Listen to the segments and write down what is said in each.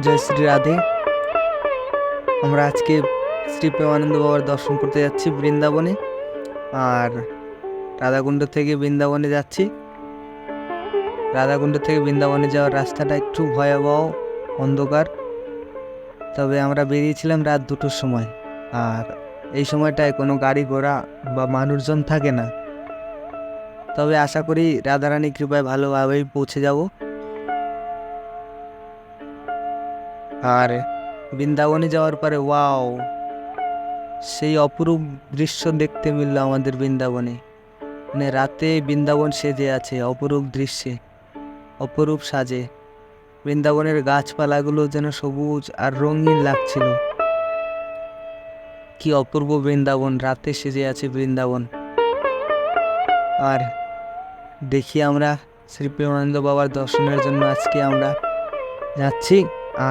জয় শ্রী রাধে। আমরা আজকে শ্রী প্রেমানন্দ বাবার দর্শন করতে যাচ্ছি বৃন্দাবনে, আর রাধাকুণ্ড থেকে বৃন্দাবনে যাচ্ছি। রাধাকুণ্ড থেকে বৃন্দাবনে যাওয়ার রাস্তাটা একটু ভয়াবহ, অন্ধকার। তবে আমরা বেরিয়েছিলাম রাত 2টোর সময়, আর এই সময়টায় কোনো গাড়ি ঘোড়া বা মানুষজন থাকে না। তবে আশা করি রাধারানীর কৃপায় ভালোভাবেই পৌঁছে যাব। আর বৃন্দাবনে যাওয়ার পরে ওয়াও, সেই অপরূপ দৃশ্য দেখতে মিলল আমাদের বৃন্দাবনে। মানে রাতে বৃন্দাবন সেজে আছে অপরূপ দৃশ্যে, অপরূপ সাজে। বৃন্দাবনের গাছপালাগুলো যেন সবুজ আর রঙিন লাগছিল। কি অপূর্ব বৃন্দাবন, রাতে সেজে আছে বৃন্দাবন। আর দেখি আমরা শ্রী প্রেমানন্দ বাবার দর্শনের জন্য আজকে আমরা যাচ্ছি।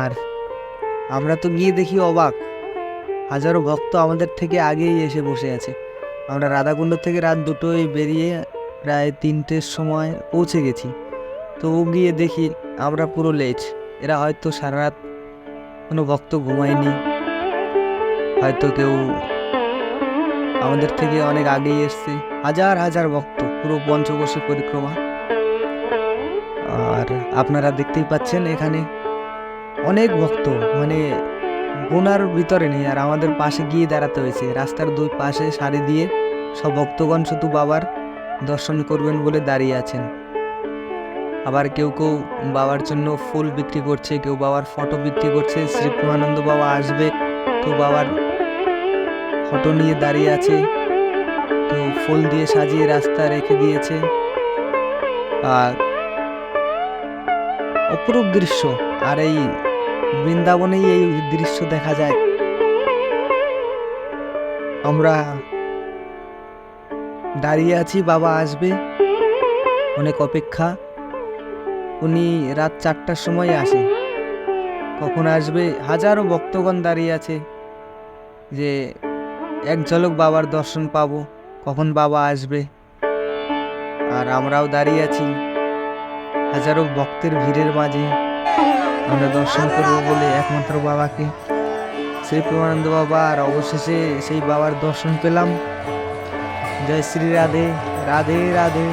আর আমরা তো গিয়ে দেখি অবাক, হাজারো ভক্ত আমাদের থেকে আগেই এসে বসে আছে। আমরা রাধাকুণ্ড থেকে রাত 2টোয় বেরিয়ে প্রায় 3টের সময় পৌঁছে গেছি। তো গিয়ে দেখি আমরা পুরো লেট। এরা হয়তো সারা রাত কোনো ভক্ত ঘুমায়নি, হয়তো কেউ আমাদের থেকে অনেক আগেই এসছে। হাজার হাজার ভক্ত, পুরো পঞ্চকোশী পরিক্রমা। আর আপনারা দেখতেই পাচ্ছেন এখানে অনেক ভক্ত, মানে গোনার ভিতরে নেই। আর আমাদের পাশে গিয়ে দাঁড়াতে হয়েছে, রাস্তার দুই পাশে সারি দিয়ে সব ভক্তগণ শুধু বাবার দর্শন করবেন বলে দাঁড়িয়ে আছেন। আবার কেউ কেউ বাবার জন্য ফুল বিক্রি করছে, কেউ বাবার ফটো বিক্রি করছে। শ্রী প্রেমানন্দ বাবা আসবে, কেউ বাবার ফটো নিয়ে দাঁড়িয়ে আছে, কেউ ফুল দিয়ে সাজিয়ে রাস্তা রেখে দিয়েছে। আর অপরূপ দৃশ্য। আর এই বৃন্দাবনেই এই দৃশ্য দেখা যায়। আমরা দাঁড়িয়ে আছি, বাবা আসবে, অনেক অপেক্ষা। উনি রাত 4টার সময় আসে, কখন আসবে? হাজারো ভক্তগণ দাঁড়িয়ে আছে যে এক ঝলক বাবার দর্শন পাবো, কখন বাবা আসবে। আর আমরাও দাঁড়িয়ে আছি হাজারো ভক্তের ভিড়ের মাঝে। আমরা দর্শন করবো বলে একমাত্র বাবাকে, শ্রী প্রেমানন্দ বাবা। আর অবশেষে সেই বাবার দর্শন পেলাম। জয় শ্রী রাধে, রাধে রাধে।